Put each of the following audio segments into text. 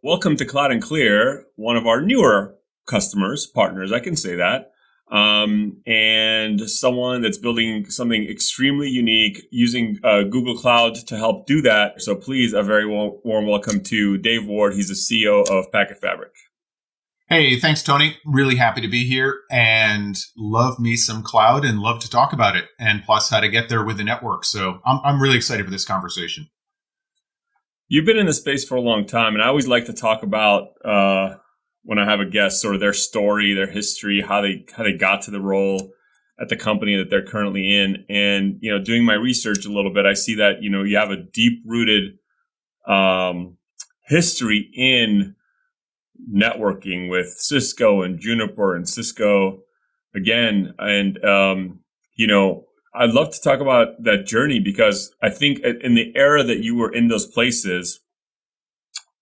Welcome to Cloud and Clear, one of our newer customers, partners, I can say that, and someone that's building something extremely unique using Google Cloud to help do that. So please, a very warm welcome to Dave Ward. He's the CEO of PacketFabric. Hey, thanks, Tony. Really happy to be here and love me some cloud and love to talk about it, and plus how to get there with the network. So I'm really excited for this conversation. You've been in the space for a long time, and I always like to talk about when I have a guest, sort of their story, their history, how they got to the role at the company that they're currently in. And doing my research a little bit, I see that you have a deep-rooted history in networking with Cisco and Juniper and Cisco again, and I'd love to talk about that journey because I think in the era that you were in those places,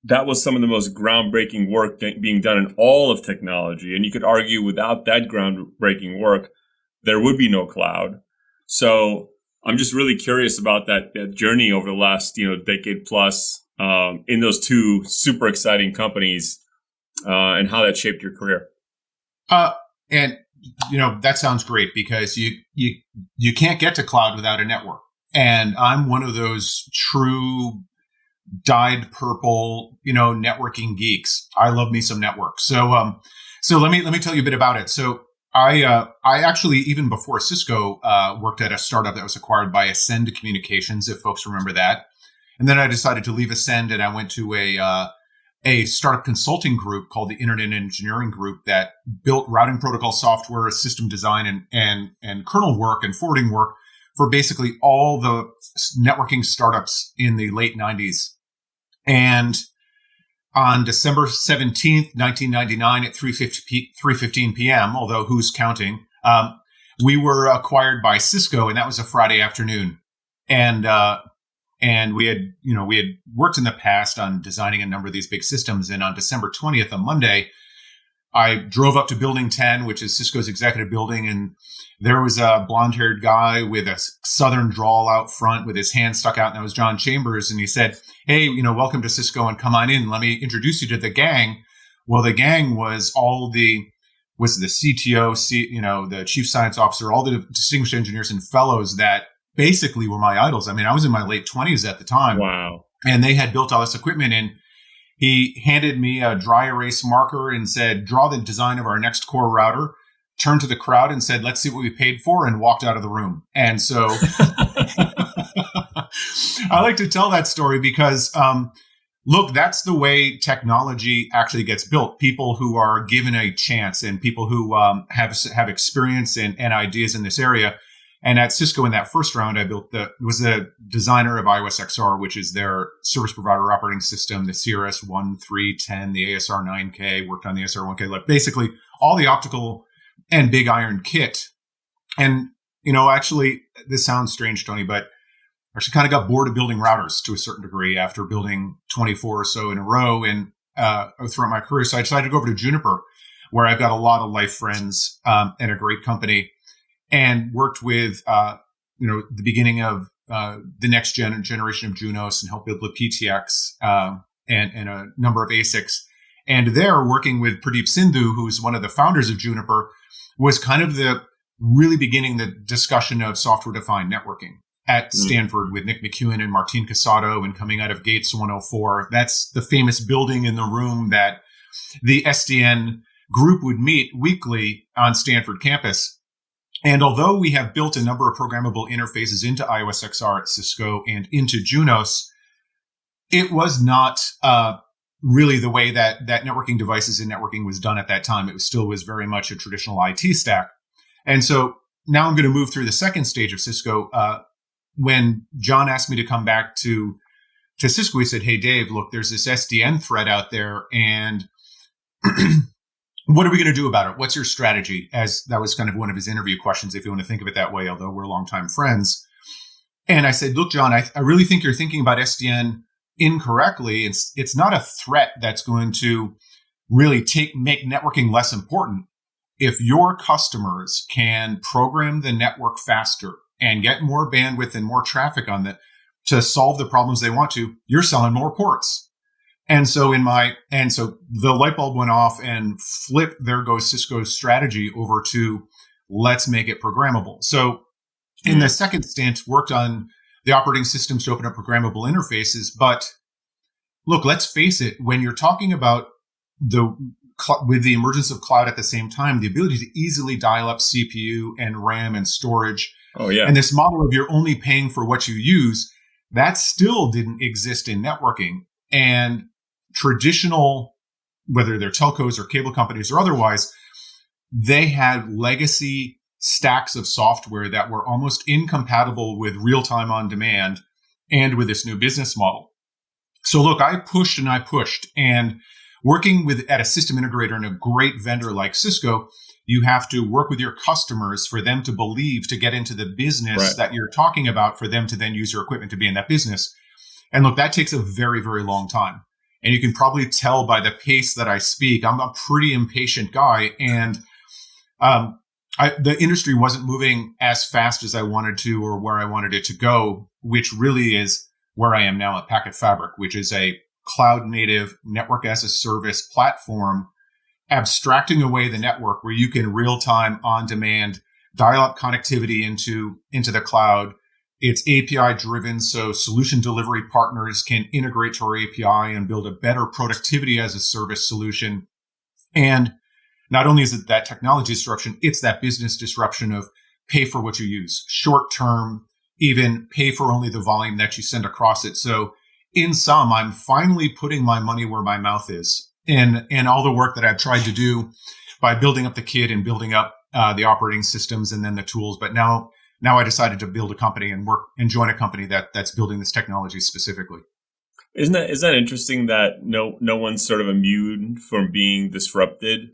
that was some of the most groundbreaking work being done in all of technology. And you could argue without that groundbreaking work, there would be no cloud. So I'm just really curious about that journey over the last, decade plus in those two super exciting companies and how that shaped your career. That sounds great because you can't get to cloud without a network. And I'm one of those true dyed purple, networking geeks. I love me some network. So let me tell you a bit about it. So I actually, even before Cisco, worked at a startup that was acquired by Ascend Communications, if folks remember that. And then I decided to leave Ascend and I went to a startup consulting group called the Internet Engineering Group that built routing protocol software, system design, and kernel work and forwarding work for basically all the networking startups in the late 90s. And on December 17th, 1999 at 3:15 p.m., although who's counting, we were acquired by Cisco, and that was a Friday afternoon. And we had worked in the past on designing a number of these big systems. And on December 20th, a Monday, I drove up to Building 10, which is Cisco's executive building. And there was a blonde-haired guy with a southern drawl out front with his hand stuck out. And that was John Chambers. And he said, hey, welcome to Cisco and come on in. Let me introduce you to the gang. Well, the gang was the CTO, the chief science officer, all the distinguished engineers and fellows that basically were my idols. I mean, I was in my late 20s at the time. Wow. And they had built all this equipment, and he handed me a dry erase marker and said, draw the design of our next core router, turned to the crowd and said, let's see what we paid for, and walked out of the room. And so I like to tell that story because, look, that's the way technology actually gets built. People who are given a chance and people who have experience and ideas in this area. And at Cisco, in that first round, I was the designer of iOS XR, which is their service provider operating system, the CRS 1310, the ASR 9K, worked on the ASR 1K, like basically all the optical and big iron kit. And, actually, this sounds strange, Tony, but I actually kind of got bored of building routers to a certain degree after building 24 or so in a row and throughout my career. So I decided to go over to Juniper, where I've got a lot of life friends and a great company. And worked with, the beginning of the next generation of Junos and helped build the PTX and a number of ASICs. And there, working with Pradeep Sindhu, who's one of the founders of Juniper, was kind of really beginning the discussion of software-defined networking at Stanford with Nick McEwen and Martin Casado, and coming out of Gates 104. That's the famous building in the room that the SDN group would meet weekly on Stanford campus. And although we have built a number of programmable interfaces into iOS XR at Cisco and into Junos, it was not really the way that networking devices and networking was done at that time. It was very much a traditional IT stack. And so now I'm going to move through the second stage of Cisco. When John asked me to come back to Cisco, he said, hey, Dave, look, there's this SDN thread out there, and what are we going to do about it? What's your strategy? As that was kind of one of his interview questions, if you want to think of it that way, although we're longtime friends. And I said, look, John, I really think you're thinking about SDN incorrectly. It's not a threat that's going to really make networking less important. If your customers can program the network faster and get more bandwidth and more traffic on it to solve the problems they want to, you're selling more ports. So the light bulb went off and flip, there goes Cisco's strategy over to let's make it programmable. So in the second stint, worked on the operating systems to open up programmable interfaces. But look, let's face it, when you're talking about with the emergence of cloud at the same time, the ability to easily dial up CPU and RAM and storage. Oh, yeah. And this model of you're only paying for what you use, that still didn't exist in networking. And traditional, whether they're telcos or cable companies or otherwise, they had legacy stacks of software that were almost incompatible with real-time on demand and with this new business model. So look, I pushed, and working at a system integrator and a great vendor like Cisco, you have to work with your customers for them to believe, to get into the business that you're talking about, for them to then use your equipment to be in that business. And look, that takes a very, very long time. And you can probably tell by the pace that I speak, I'm a pretty impatient guy. And the industry wasn't moving as fast as I wanted to or where I wanted it to go, which really is where I am now at PacketFabric, which is a cloud native network as a service platform, abstracting away the network where you can real time on demand dial up connectivity into the cloud. It's API driven, so solution delivery partners can integrate to our API and build a better productivity as a service solution. And not only is it that technology disruption, it's that business disruption of pay for what you use, short term, even pay for only the volume that you send across it. So in sum, I'm finally putting my money where my mouth is in all the work that I've tried to do by building up the kit and building up the operating systems and then the tools. But now I decided to build a company and join a company that's building this technology specifically. Isn't that interesting that no one's sort of immune from being disrupted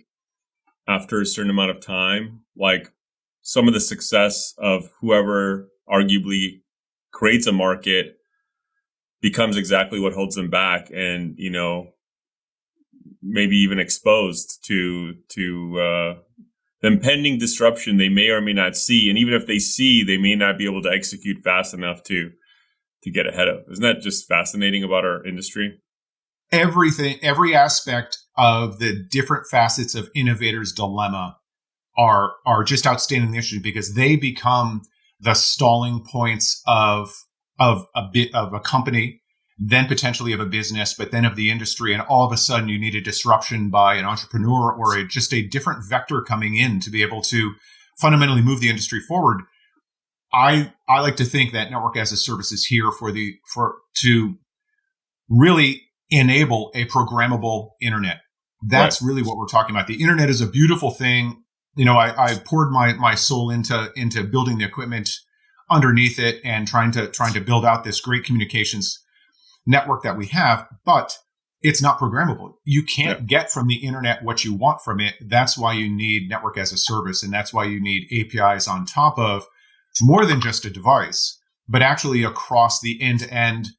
after a certain amount of time? Like some of the success of whoever arguably creates a market becomes exactly what holds them back, and maybe even exposed to the impending disruption they may or may not see, and even if they see, they may not be able to execute fast enough to get ahead of. Isn't that just fascinating about our industry? Every aspect of the different facets of innovators' dilemma are just outstanding issues, because they become the stalling points of a company, then potentially of a business, but then of the industry. And all of a sudden you need a disruption by an entrepreneur or just a different vector coming in to be able to fundamentally move the industry forward. I like to think that network as a service is here to really enable a programmable internet. That's really what we're talking about. The internet is a beautiful thing. I poured my soul into building the equipment underneath it and trying to build out this great communications network that we have, but it's not programmable. You can't get from the internet what you want from it. That's why you need network as a service, and that's why you need APIs on top of more than just a device, but actually across the end-to-end,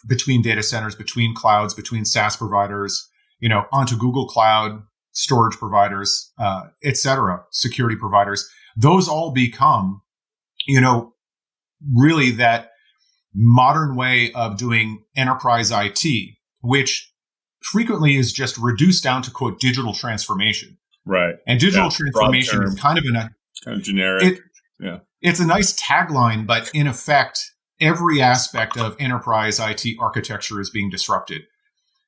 between data centers, between clouds, between SaaS providers, onto Google Cloud, storage providers, et cetera, security providers. Those all become, really that modern way of doing enterprise IT, which frequently is just reduced down to, quote, digital transformation. Right. And digital transformation is kind of generic. It's a nice tagline, but in effect, every aspect of enterprise IT architecture is being disrupted.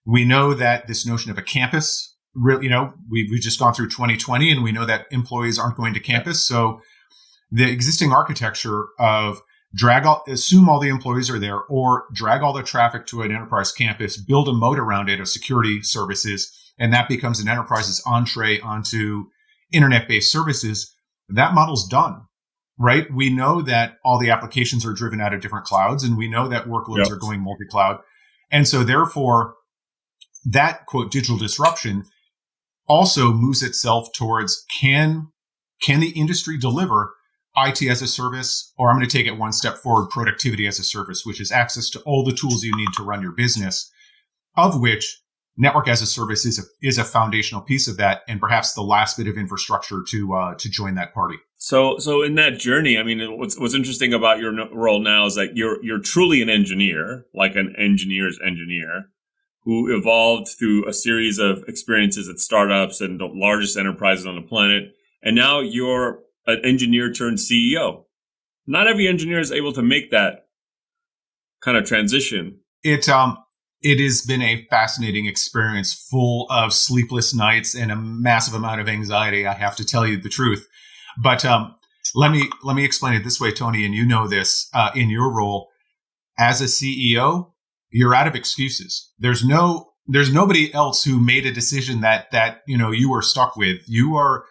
We know that this notion of a campus, we've just gone through 2020, and we know that employees aren't going to campus. So the existing architecture of assume all the employees are there, or drag all the traffic to an enterprise campus, build a moat around it of security services, and that becomes an enterprise's entree onto internet-based services. That model's done, right? We know that all the applications are driven out of different clouds, and we know that workloads are going multi-cloud. And so therefore, that, quote, digital disruption also moves itself towards, can the industry deliver IT as a service, or I'm going to take it one step forward, productivity as a service, which is access to all the tools you need to run your business, of which network as a service is a foundational piece of that, and perhaps the last bit of infrastructure to join that party. So in that journey, I mean, what's interesting about your role now is that you're truly an engineer, like an engineer's engineer, who evolved through a series of experiences at startups and the largest enterprises on the planet. And now you're an engineer turned CEO. Not every engineer is able to make that kind of transition. It has been a fascinating experience, full of sleepless nights and a massive amount of anxiety. I have to tell you the truth, but let me explain it this way, Tony. And you know this in your role as a CEO, you're out of excuses. There's nobody else who made a decision that you were stuck with. You're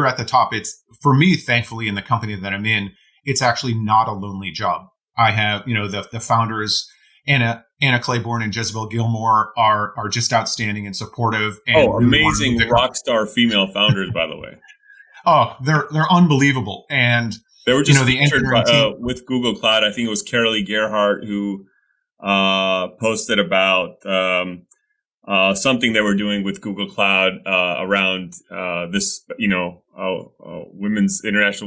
at the top. It's, for me, thankfully, in the company that I'm in, it's actually not a lonely job. I have, the founders, Anna Claiborne and Jezebel Gilmore are just outstanding and supportive. And really amazing rock star female founders, by the way. Oh, they're unbelievable. And they were just featured with Google Cloud. I think it was Carolee Gerhardt who posted about something they were doing with Google Cloud around this, International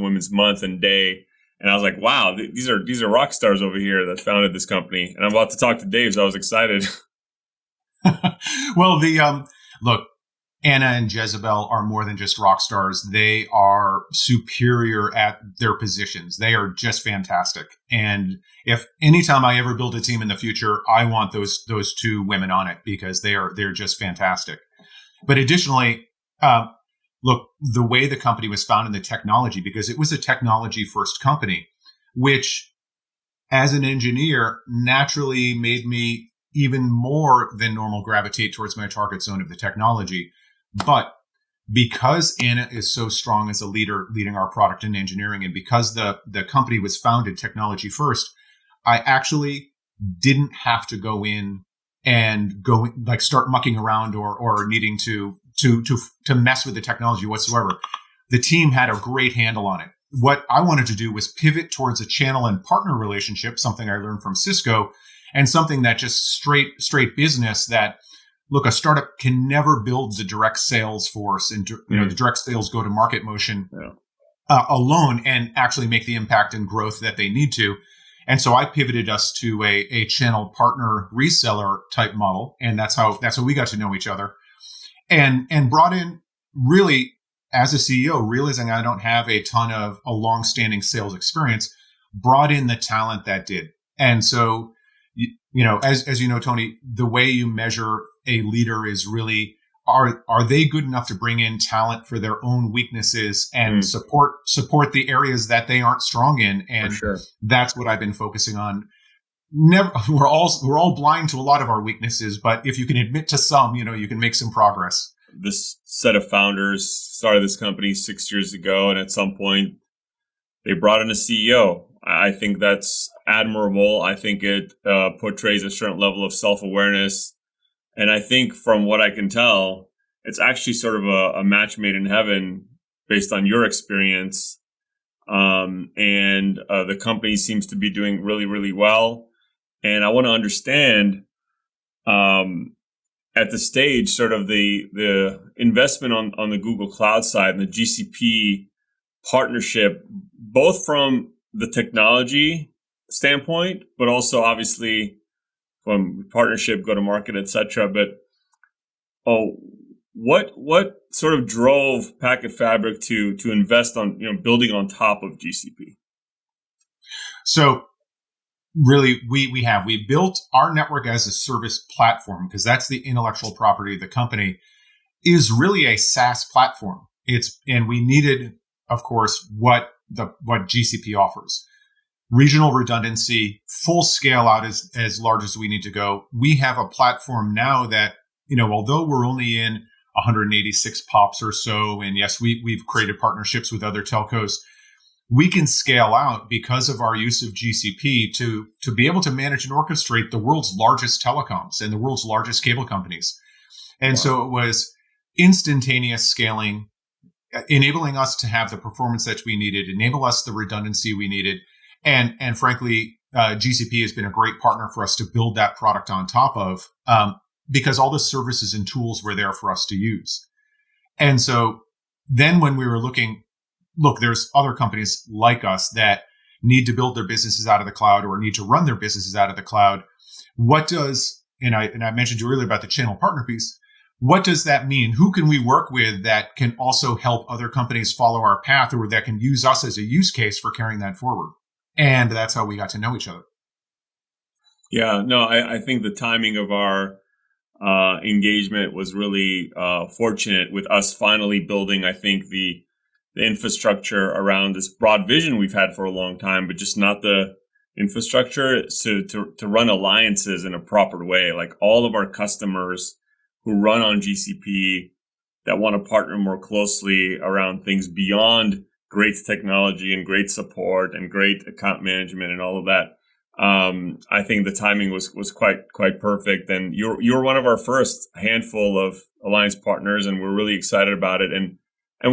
Women's Month and Day. And I was like, wow, these are rock stars over here that founded this company. And I'm about to talk to Dave, so I was excited. Well, look, Anna and Jezebel are more than just rock stars. They are superior at their positions. They are just fantastic. And if anytime I ever build a team in the future, I want those two women on it because they're just fantastic. But additionally, look, the way the company was founded, the technology, because it was a technology first company, which as an engineer naturally made me even more than normal gravitate towards my target zone of the technology. But because Anna is so strong as a leader leading our product and engineering, and because the company was founded technology first, I actually didn't have to go in and start mucking around or needing to mess with the technology whatsoever. The team had a great handle on it. What I wanted to do was pivot towards a channel and partner relationship, something I learned from Cisco, and something that just straight business that, look, a startup can never build the direct sales force and the direct sales go-to-market motion alone and actually make the impact and growth that they need to. And so I pivoted us to a channel partner reseller type model, and that's how we got to know each other, and brought in, really, as a CEO, realizing I don't have a ton of a long-standing sales experience, brought in the talent that did. And so, as you know, Tony, the way you measure a leader is really, are they good enough to bring in talent for their own weaknesses and support the areas that they aren't strong in? And that's what I've been focusing on. We're all blind to a lot of our weaknesses, but if you can admit to some, you can make some progress. This set of founders started this company 6 years ago, and at some point they brought in a CEO. I think that's admirable. I think it portrays a certain level of self-awareness. And I think from what I can tell, it's actually sort of a match made in heaven based on your experience. And the company seems to be doing really, really well. And I want to understand at the stage, sort of the investment on the Google Cloud side and the GCP partnership, both from the technology standpoint, but also obviously from partnership, go to market, etc. But what sort of drove PacketFabric to invest on building on top of GCP? So really, we built our network as a service platform, because that's the intellectual property of the company, is really a SaaS platform. And we needed, of course, what GCP offers. Regional redundancy, full scale out as large as we need to go. We have a platform now that, although we're only in 186 POPs or so, and yes, we've created partnerships with other telcos, we can scale out because of our use of GCP to be able to manage and orchestrate the world's largest telecoms and the world's largest cable companies. And so it was instantaneous scaling, enabling us to have the performance that we needed, enable us the redundancy we needed. And frankly, GCP has been a great partner for us to build that product on top of, because all the services and tools were there for us to use. And so then when we were looking, look, there's other companies like us that need to build their businesses out of the cloud or need to run their businesses out of the cloud. What does and I mentioned to you earlier about the channel partner piece. What does that mean? Who can we work with that can also help other companies follow our path, or that can use us as a use case for carrying that forward? And that's how we got to know each other. Yeah, no, I think the timing of our engagement was really fortunate with us finally building, I think, the infrastructure around this broad vision we've had for a long time, but just not the infrastructure to run alliances in a proper way. Like all of our customers who run on GCP that want to partner more closely around things beyond great technology and great support and great account management and all of that. I think the timing was quite perfect, and you're one of our first handful of alliance partners, and we're really excited about it. And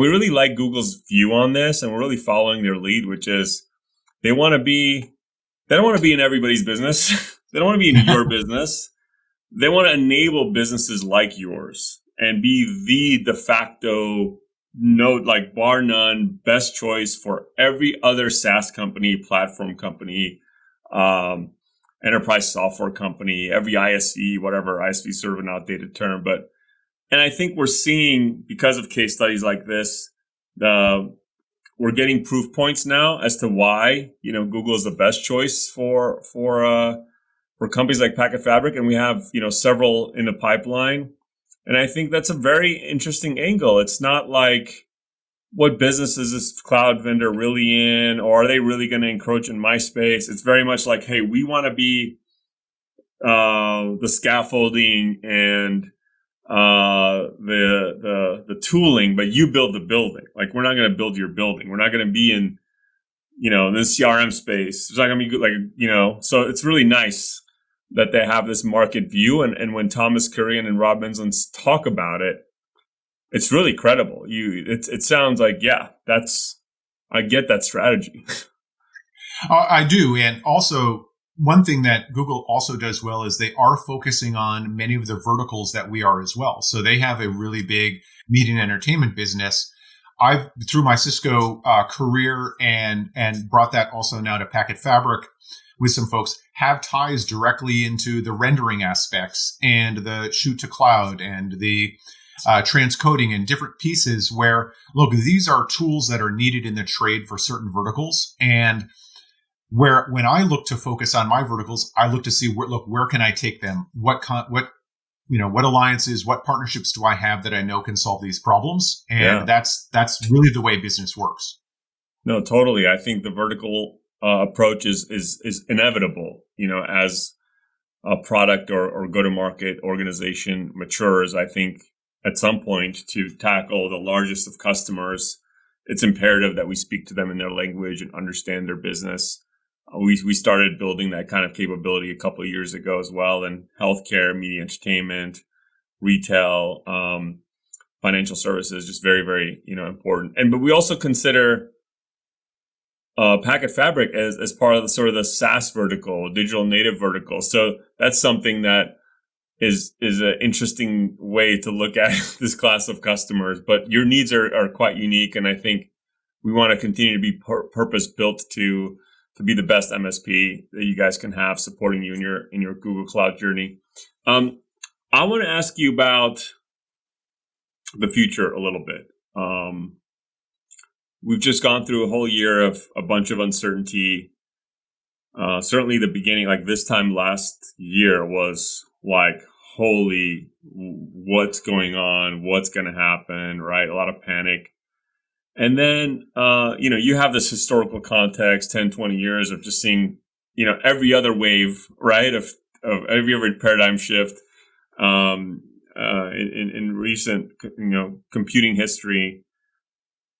we really like Google's view on this, and we're really following their lead, which is they don't want to be in everybody's business. They don't want to be in your business. They want to enable businesses like yours and be the de facto, like bar none, best choice for every other SaaS company, platform company, enterprise software company, every ISV, whatever. ISV is sort of an outdated term, and I think we're seeing, because of case studies like this, we're getting proof points now as to why, Google is the best choice for companies like PacketFabric, and we have, several in the pipeline. And I think that's a very interesting angle. It's not like, what business is this cloud vendor really in, or are they really going to encroach in my space? It's very much like, hey, we want to be the scaffolding and the tooling, but you build the building. Like, we're not going to build your building. We're not going to be in, the CRM space. It's not going to be good, so it's really nice that they have this market view. And when Thomas Kurian and Rob Mensland talk about it, it's really credible. It sounds like, yeah, I get that strategy. I do. And also, one thing that Google also does well is they are focusing on many of the verticals that we are as well. So they have a really big media and entertainment business. I've, through my Cisco career and brought that also now to PacketFabric with some folks, have ties directly into the rendering aspects and the shoot to cloud and the transcoding and different pieces where, look, these are tools that are needed in the trade for certain verticals. And when I look to focus on my verticals, I look to see where can I take them? What alliances, what partnerships do I have that I know can solve these problems? And that's really the way business works. No, totally. I think the vertical approach is inevitable, as a product or go-to-market organization matures. I think at some point, to tackle the largest of customers, it's imperative that we speak to them in their language and understand their business. We started building that kind of capability a couple of years ago as well, in healthcare, media, entertainment, retail, financial services, just very, very, important. But we also consider PacketFabric as part of the sort of the SaaS vertical, digital native vertical. So that's something that is an interesting way to look at this class of customers. But your needs are quite unique, and I think we want to continue to be purpose built to be the best MSP that you guys can have, supporting you in your Google Cloud journey. I want to ask you about the future a little bit. We've just gone through a whole year of a bunch of uncertainty. Certainly the beginning, like this time last year, was like, holy, what's going on? What's going to happen? Right? A lot of panic. And then, you have this historical context, 10, 20 years of just seeing, every other wave, right? Of every other paradigm shift, in recent, computing history.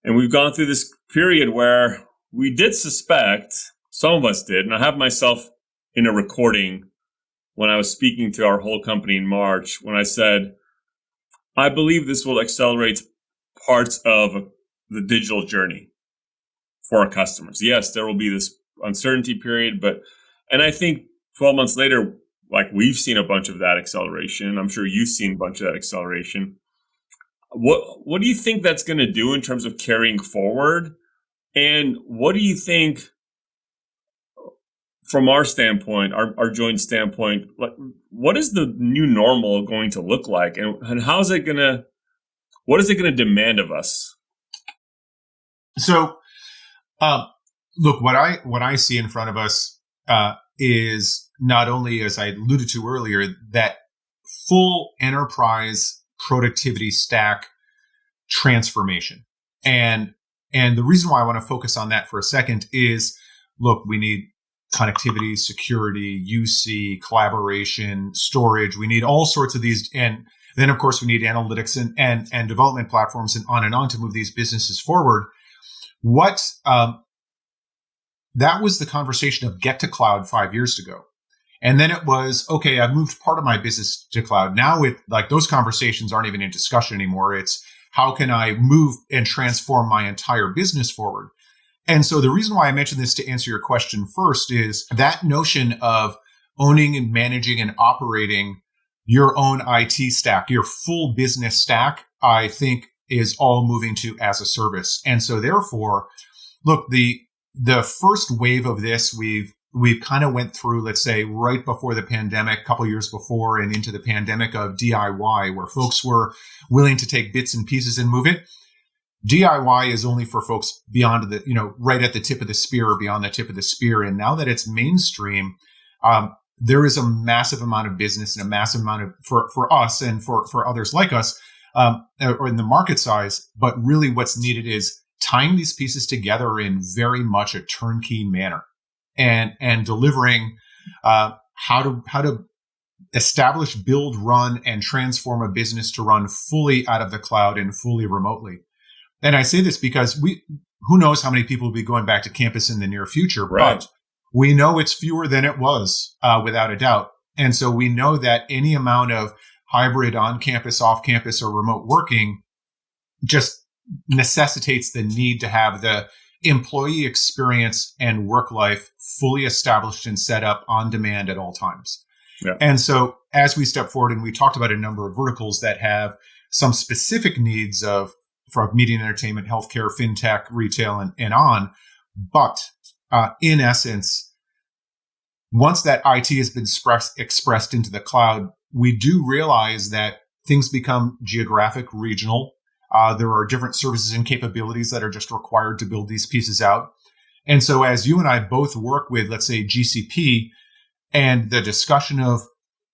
And we've gone through this period where we did suspect, some of us did, and I have myself in a recording when I was speaking to our whole company in March, when I said, I believe this will accelerate parts of the digital journey for our customers. Yes, there will be this uncertainty period, and I think 12 months later, like, we've seen a bunch of that acceleration. I'm sure you've seen a bunch of that acceleration. What do you think that's going to do in terms of carrying forward? And what do you think from our standpoint, our joint standpoint, what is the new normal going to look like, and how is it gonna? What is it going to demand of us? So, look, what I see in front of us is not only, as I alluded to earlier, that full enterprise productivity stack transformation, and the reason why I want to focus on that for a second is, look, we need connectivity, security, UC, collaboration, storage. We need all sorts of these, and then, of course, we need analytics and development platforms and on to move these businesses forward. That was the conversation of get to cloud 5 years ago. And then it was, okay, I've moved part of my business to cloud. Now those conversations aren't even in discussion anymore. It's how can I move and transform my entire business forward? And so the reason why I mentioned this to answer your question first is that notion of owning and managing and operating your own IT stack, your full business stack, I think is all moving to as a service. And so therefore, look, the first wave of this, we've kind of went through, let's say, right before the pandemic, a couple of years before and into the pandemic of DIY, where folks were willing to take bits and pieces and move it. DIY is only for folks beyond right at the tip of the spear or beyond the tip of the spear. And now that it's mainstream, there is a massive amount of business and a massive amount of for us and for others like us, or in the market size. But really what's needed is tying these pieces together in very much a turnkey manner and delivering how to establish, build, run, and transform a business to run fully out of the cloud and fully remotely. And I say this because who knows how many people will be going back to campus in the near future, right. But we know it's fewer than it was, without a doubt. And so we know that any amount of hybrid on-campus, off-campus, or remote working just necessitates the need to have the employee experience and work life fully established and set up on demand at all times. Yeah. And so as we step forward, and we talked about a number of verticals that have some specific needs from media and entertainment, healthcare, fintech, retail, and on. But in essence, once that IT has been expressed into the cloud, we do realize that things become geographic, regional. There are different services and capabilities that are just required to build these pieces out. And so as you and I both work with, let's say, GCP and the discussion of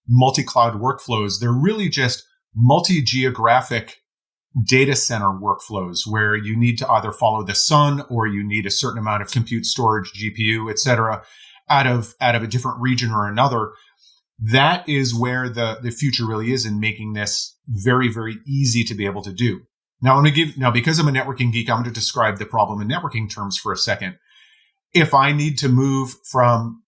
multi-cloud workflows, they're really just multi-geographic data center workflows where you need to either follow the sun or you need a certain amount of compute, storage, GPU, et cetera, out of a different region or another. That is where the future really is in making this very, very easy to be able to do. Now, because I'm a networking geek, I'm going to describe the problem in networking terms for a second. If I need to move from,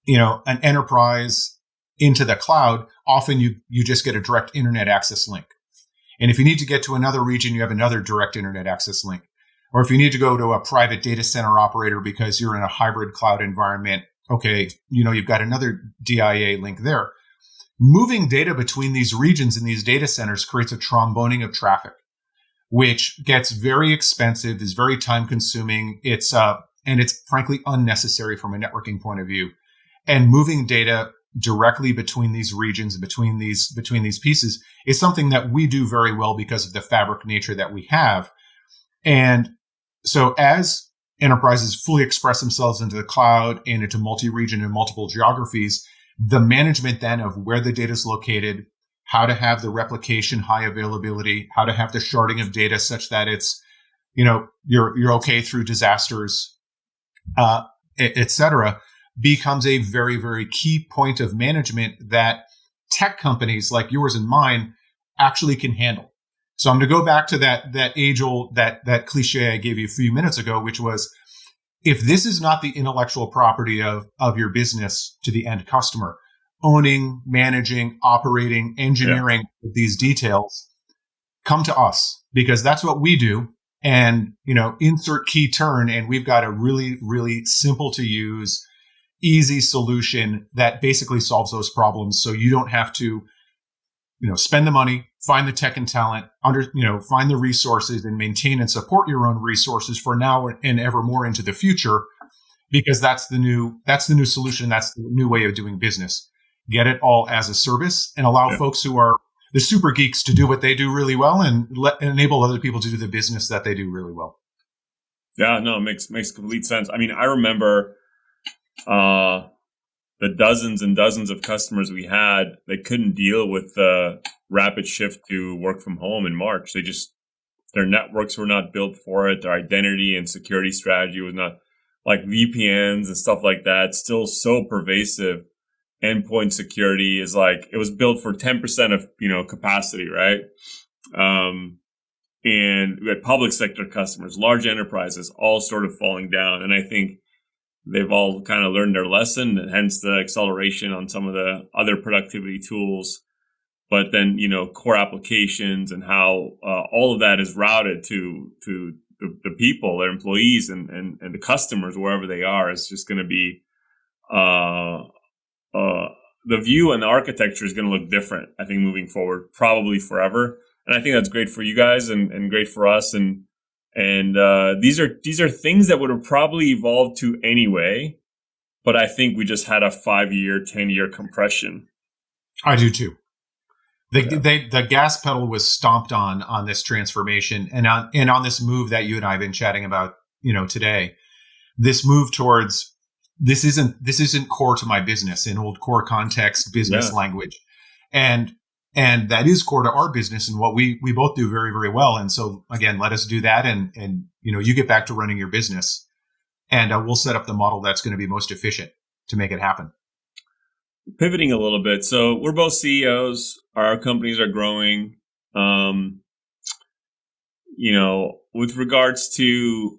an enterprise into the cloud, often you just get a direct internet access link. And if you need to get to another region, you have another direct internet access link. Or if you need to go to a private data center operator because you're in a hybrid cloud environment, okay, you've got another DIA link there. Moving data between these regions and these data centers creates a tromboning of traffic, which gets very expensive, is very time consuming. And it's frankly unnecessary from a networking point of view. And moving data directly between these regions, between these pieces, is something that we do very well because of the fabric nature that we have. And so as enterprises fully express themselves into the cloud and into multi-region and multiple geographies, the management then of where the data is located, how to have the replication, high availability, how to have the sharding of data such that it's, you're okay through disasters, et cetera, becomes a very, very key point of management that tech companies like yours and mine actually can handle. So I'm going to go back to that age-old, that cliche I gave you a few minutes ago, which was, if this is not the intellectual property of your business to the end customer, owning, managing, operating, engineering these details, come to us, because that's what we do. And, insert key turn, and we've got a really, really simple to use, easy solution that basically solves those problems. So you don't have to, spend the money, find the tech and talent, find the resources and maintain and support your own resources for now and ever more into the future. because that's the new solution. That's the new way of doing business. Get it all as a service and allow folks who are the super geeks to do what they do really well, and enable other people to do the business that they do really well. Yeah, no, it makes complete sense. I mean, I remember the dozens and dozens of customers we had that couldn't deal with the rapid shift to work from home in March. Their networks were not built for it. Their identity and security strategy was not, like VPNs and stuff like that, still so pervasive. Endpoint security is like, it was built for 10% of, capacity, right? And we had public sector customers, large enterprises, all sort of falling down. And I think they've all kind of learned their lesson, and hence the acceleration on some of the other productivity tools. But then, core applications and how all of that is routed to the people, their employees and the customers, wherever they are, is just going to be, the view and the architecture is going to look different, I think, moving forward, probably forever. And I think that's great for you guys and great for us. And these are things that would have probably evolved to anyway, but I think we just had a 5-year, 10-year compression. I do too. The gas pedal was stomped on this transformation and on this move that you and I have been chatting about, today. This move towards this isn't core to my business, in old core context business language, and that is core to our business and what we both do very, very well. And so again, let us do that, and you get back to running your business, and we'll set up the model that's going to be most efficient to make it happen. Pivoting a little bit. So we're both CEOs. Our companies are growing. With regards to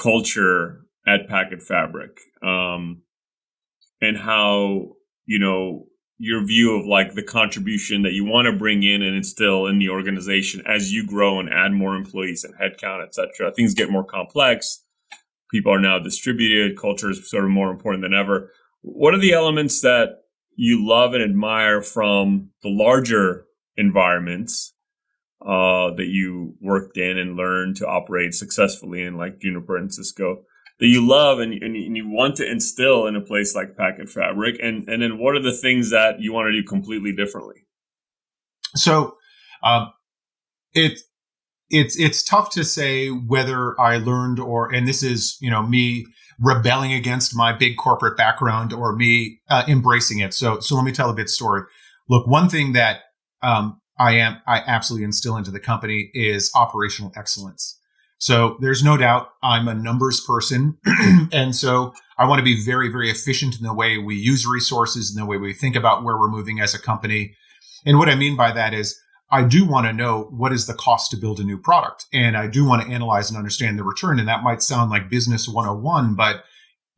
culture at PacketFabric, and how, your view of like the contribution that you want to bring in and instill in the organization as you grow and add more employees and headcount, et cetera. Things get more complex. People are now distributed. Culture is sort of more important than ever. What are the elements that you love and admire from the larger environments that you worked in and learned to operate successfully in, like Juniper and Cisco, that you love and you want to instill in a place like PacketFabric? And then what are the things that you want to do completely differently? So it's tough to say whether I learned and this is, me rebelling against my big corporate background or me embracing it. So let me tell a bit story. Look, one thing that I absolutely instill into the company is operational excellence. So there's no doubt I'm a numbers person. And so I want to be very, very efficient in the way we use resources and the way we think about where we're moving as a company. And what I mean by that is I do want to know what is the cost to build a new product. And I do want to analyze and understand the return. And that might sound like business 101, but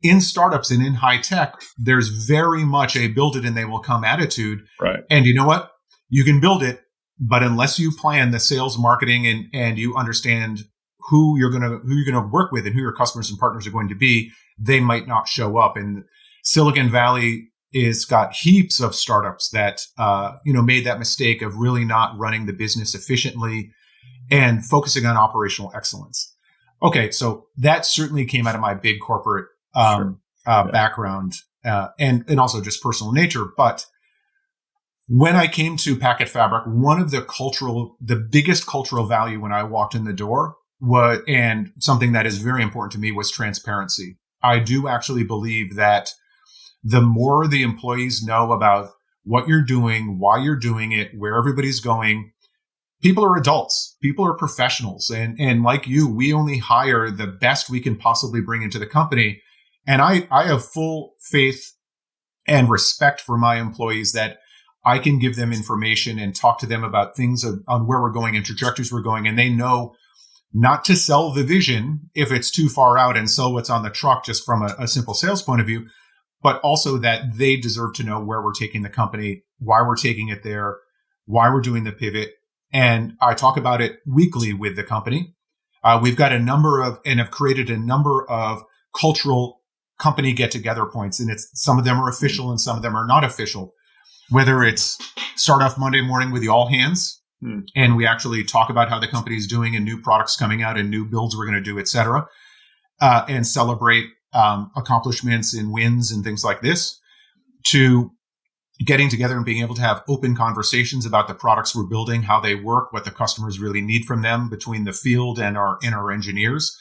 in startups and in high tech, there's very much a build it and they will come attitude. Right. And you know what? You can build it, but unless you plan the sales, marketing, and you understand who you're going to work with and who your customers and partners are going to be, they might not show up. And Silicon Valley is got heaps of startups that, made that mistake of really not running the business efficiently and focusing on operational excellence. Okay. So that certainly came out of my big corporate, background, and also just personal nature. But when I came to PacketFabric, one of the biggest cultural value when I walked in the door and something that is very important to me was transparency. I do actually believe that the more the employees know about what you're doing, why you're doing it, where everybody's going, people are adults, people are professionals. And like you, we only hire the best we can possibly bring into the company. And I have full faith and respect for my employees that I can give them information and talk to them about things on where we're going and trajectories we're going. And they know not to sell the vision if it's too far out and sell what's on the truck just from a simple sales point of view, but also that they deserve to know where we're taking the company, why we're taking it there, why we're doing the pivot. And I talk about it weekly with the company. We've got have created a number of cultural company get-together points. And some of them are official and some of them are not official. Whether it's start off Monday morning with the all hands, and we actually talk about how the company is doing and new products coming out and new builds we're going to do, et cetera, and celebrate accomplishments and wins and things like this, to getting together and being able to have open conversations about the products we're building, how they work, what the customers really need from them between the field and our engineers,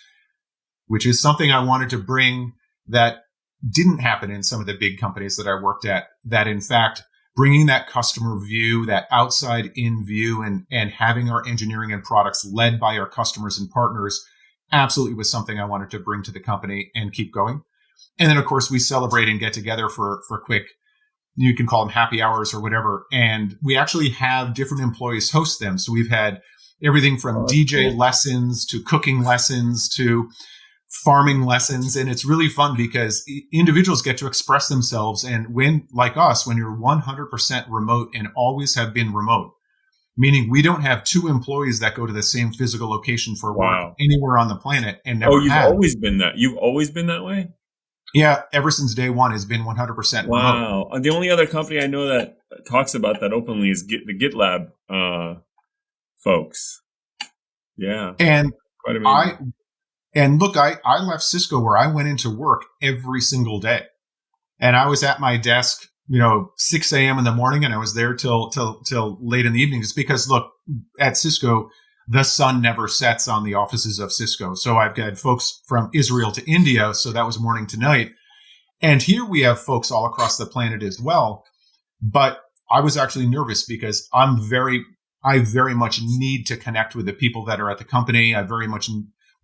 which is something I wanted to bring that didn't happen in some of the big companies that I worked at, that in fact, bringing that customer view, that outside in view, and having our engineering and products led by our customers and partners absolutely was something I wanted to bring to the company and keep going. And then, of course, we celebrate and get together for quick, you can call them happy hours or whatever. And we actually have different employees host them. So we've had everything from DJ lessons to cooking lessons to farming lessons. And it's really fun because individuals get to express themselves. And when, like us, when you're 100% remote and always have been remote, meaning we don't have two employees that go to the same physical location for work anywhere on the planet and never you've always been that. You've always been that way? Yeah, ever since day one has been 100% remote. Wow. The only other company I know that talks about that openly is the GitLab folks. Yeah. And quite amazing. I left Cisco where I went into work every single day. And I was at my desk, 6 a.m. in the morning, and I was there till late in the evening. Just because, look, at Cisco, the sun never sets on the offices of Cisco. So I've got folks from Israel to India. So that was morning to night. And here we have folks all across the planet as well. But I was actually nervous because I very much need to connect with the people that are at the company. I very much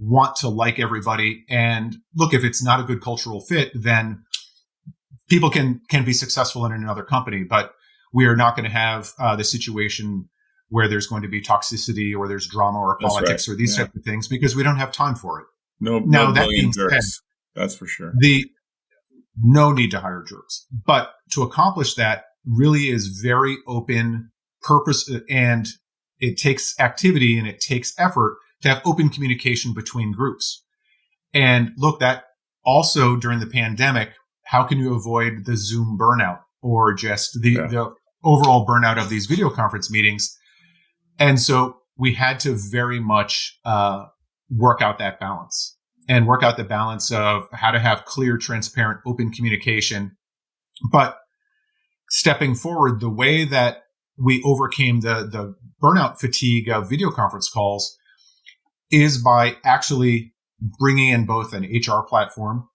want to like everybody. And look, if it's not a good cultural fit, then people can be successful in another company. But we are not going to have the situation where there's going to be toxicity or there's drama or politics or these types of things, because we don't have time for it. Now, that being said, that's for sure. No need to hire jerks. But to accomplish that really is very open purpose, and it takes activity and it takes effort to have open communication between groups. And look, that also during the pandemic, how can you avoid the Zoom burnout or just the overall burnout of these video conference meetings? And so we had to very much work out that balance of how to have clear, transparent, open communication. But stepping forward, the way that we overcame the burnout fatigue of video conference calls is by actually bringing in both an HR platform,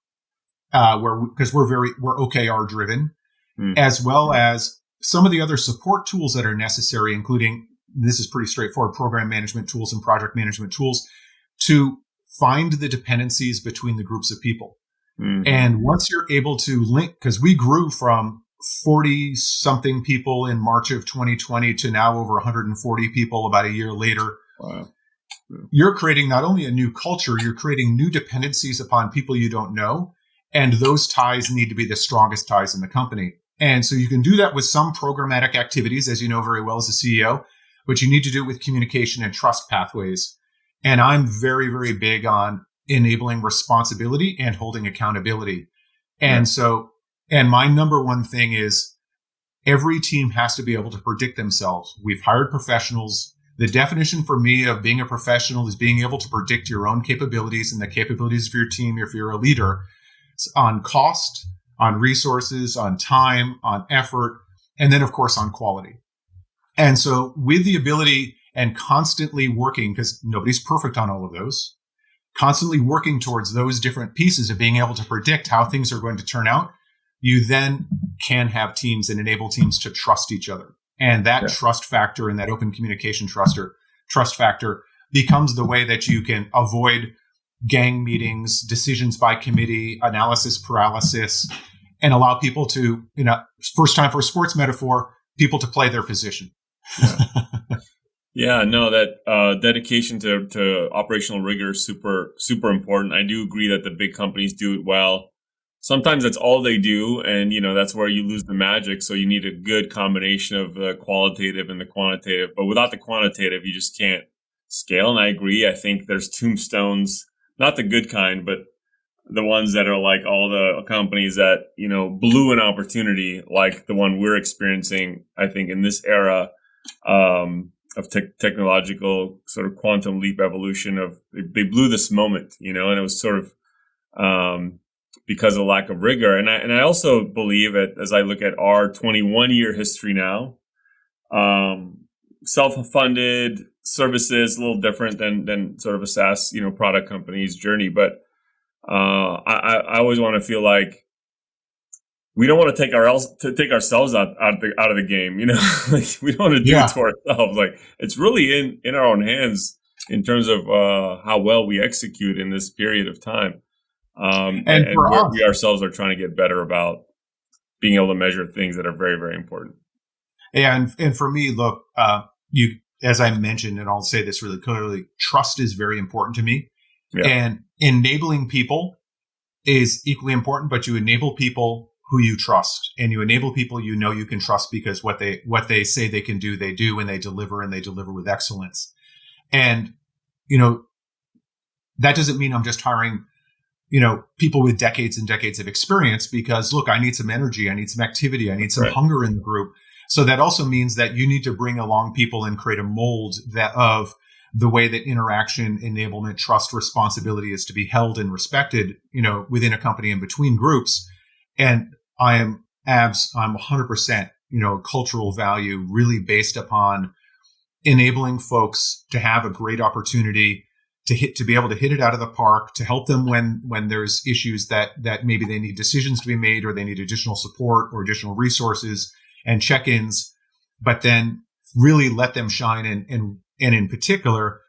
because we're OKR driven, as well as some of the other support tools that are necessary, including, this is pretty straightforward, program management tools and project management tools, to find the dependencies between the groups of people. Mm-hmm. And once you're able to link, because we grew from 40 something people in March of 2020 to now over 140 people about a year later. Wow. You're creating not only a new culture, you're creating new dependencies upon people you don't know. And those ties need to be the strongest ties in the company. And so you can do that with some programmatic activities, as you know very well as a CEO, but you need to do it with communication and trust pathways. And I'm very, very big on enabling responsibility and holding accountability. And and my number one thing is every team has to be able to predict themselves. We've hired professionals. The definition for me of being a professional is being able to predict your own capabilities and the capabilities of your team if you're a leader, on cost, on resources, on time, on effort, and then, of course, on quality. And so with the ability and constantly working, because nobody's perfect on all of those, constantly working towards those different pieces of being able to predict how things are going to turn out, you then can have teams and enable teams to trust each other. And that trust factor and that open communication trust factor becomes the way that you can avoid gang meetings, decisions by committee, analysis paralysis, and allow people to, first time for a sports metaphor, people to play their position. That dedication to operational rigor is super, super important. I do agree that the big companies do it well. Sometimes that's all they do, and that's where you lose the magic. So you need a good combination of the qualitative and the quantitative. But without the quantitative, you just can't scale. And I agree. I think there's tombstones, not the good kind, but the ones that are like all the companies that blew an opportunity, like the one we're experiencing. I think in this era of technological sort of quantum leap evolution, they blew this moment, and it was sort of because of lack of rigor. And I also believe that as I look at our 21-year history now, self-funded services, a little different than sort of a SaaS, product company's journey. But I always want to feel like we don't want to take ourselves out of the game. Like we don't want to do it to ourselves. Like it's really in our own hands in terms of how well we execute in this period of time. And we ourselves are trying to get better about being able to measure things that are very, very important. Yeah, and for me, look, as I mentioned, and I'll say this really clearly, trust is very important to me. Yeah. And enabling people is equally important, but you enable people who you trust, and you enable people you can trust because what they say they can do, they do, and they deliver with excellence. And that doesn't mean I'm just hiring people with decades and decades of experience, because look, I need some energy, I need some activity, I need some hunger in the group. So that also means that you need to bring along people and create a mold of the way that interaction, enablement, trust, responsibility is to be held and respected, within a company and between groups. And I'm 100%, cultural value really based upon enabling folks to have a great opportunity to be able to hit it out of the park, to help them when there's issues that maybe they need decisions to be made, or they need additional support or additional resources and check-ins, but then really let them shine and in particular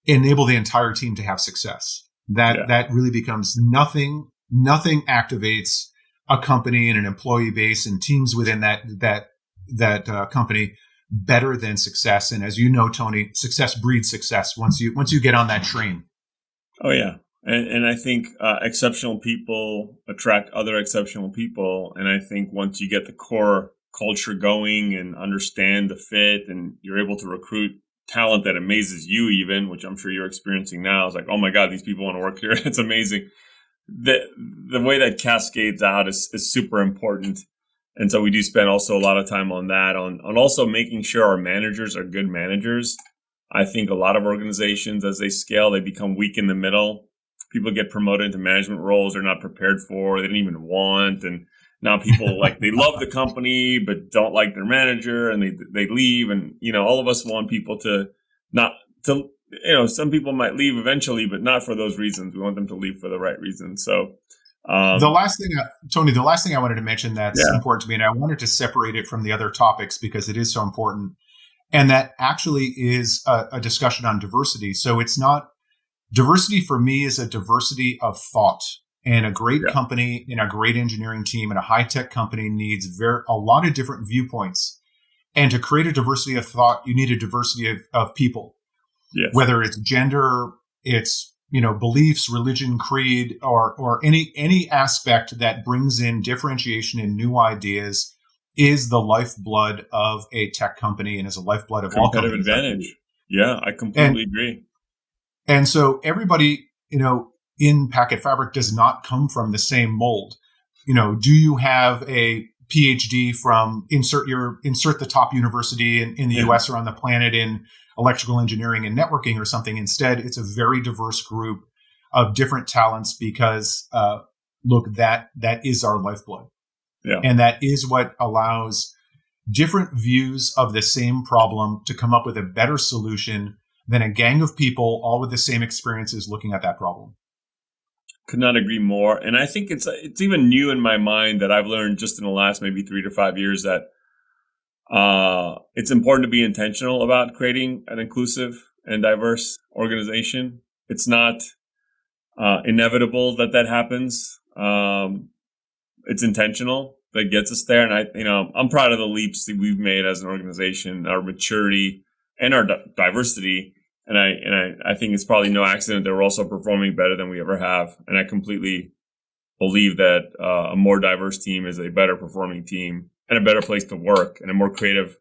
enable the entire team to have success. That really becomes nothing activates a company and an employee base and teams within that company better than success. And as you know, Tony, success breeds success once you get on that train. Oh yeah. And I think exceptional people attract other exceptional people. And I think once you get the core culture going and understand the fit, and you're able to recruit talent that amazes you even, which I'm sure you're experiencing now, is like, oh my God, these people want to work here. It's amazing. The way that cascades out is super important. And so we do spend also a lot of time on that, on also making sure our managers are good managers. I think a lot of organizations, as they scale, they become weak in the middle. People get promoted into management roles they're not prepared for, they didn't even want. And now people they love the company, but don't like their manager, and they leave. And, all of us want people some people might leave eventually, but not for those reasons. We want them to leave for the right reasons. So, the last thing I wanted to mention that's important to me, and I wanted to separate it from the other topics because it is so important, and that actually is a discussion on diversity. So it's not diversity for me is a diversity of thought, and a great company and a great engineering team and a high tech company needs a lot of different viewpoints. And to create a diversity of thought, you need a diversity of people, whether it's gender, it's beliefs, religion, creed, or any aspect that brings in differentiation and new ideas is the lifeblood of a tech company and is a lifeblood of all companies. Competitive advantage. Yeah, I completely agree. And so everybody, in PacketFabric does not come from the same mold. Do you have a PhD from insert the top university in the US or on the planet in electrical engineering and networking or something? Instead, it's a very diverse group of different talents because, that is our lifeblood. Yeah. And that is what allows different views of the same problem to come up with a better solution than a gang of people all with the same experiences looking at that problem. Could not agree more. And I think it's even new in my mind that I've learned just in the last maybe 3 to 5 years that it's important to be intentional about creating an inclusive and diverse organization. It's not inevitable that happens. It's intentional that gets us there. And I'm proud of the leaps that we've made as an organization, our maturity and our diversity. And I think it's probably no accident that we're also performing better than we ever have. And I completely believe that a more diverse team is a better performing team and a better place to work and a more creative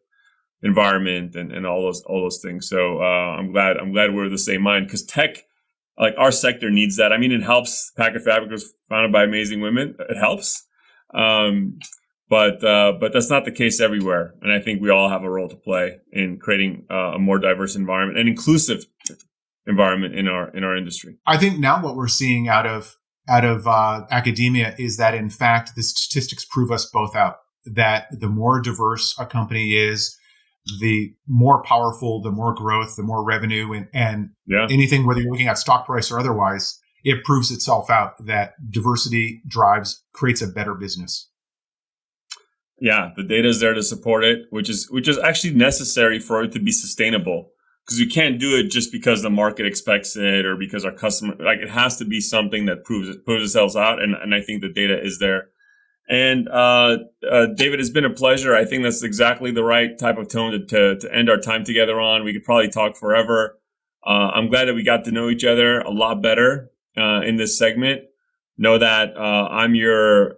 environment and all those things. So I'm glad we're the same mind, because tech, like our sector, needs that. I mean, it helps. PacketFabric was founded by amazing women. It helps. But that's not the case everywhere. And I think we all have a role to play in creating a more diverse environment and inclusive environment in our industry. I think now what we're seeing out of academia is that, in fact, the statistics prove us both out, that the more diverse a company is, the more powerful, the more growth, the more revenue, and anything, whether you're looking at stock price or otherwise, it proves itself out that diversity creates a better business. Yeah, the data is there to support it, which is actually necessary for it to be sustainable. Because you can't do it just because the market expects it or because our customer, like, it has to be something that proves itself out. And I think the data is there. And David, it's been a pleasure. I think that's exactly the right type of tone to end our time together on. We could probably talk forever. I'm glad that we got to know each other a lot better in this segment. Know that I'm your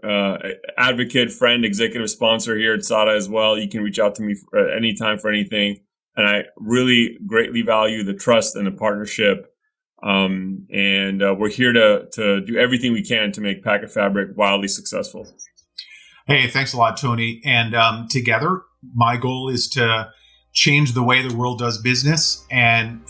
advocate, friend, executive sponsor here at SADA as well. You can reach out to me anytime for anything. And I really greatly value the trust and the partnership. And we're here to do everything we can to make PacketFabric wildly successful. Hey, thanks a lot, Tony. And together, my goal is to change the way the world does business and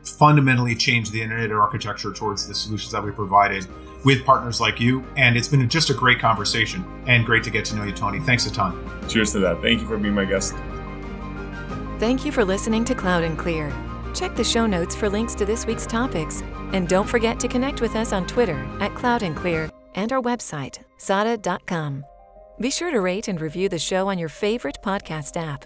fundamentally change the internet architecture towards the solutions that we provided with partners like you. And it's been just a great conversation and great to get to know you, Tony. Thanks a ton. Cheers to that. Thank you for being my guest. Thank you for listening to Cloud and Clear. Check the show notes for links to this week's topics. And don't forget to connect with us on Twitter at Cloud and Clear and our website, sada.com. Be sure to rate and review the show on your favorite podcast app.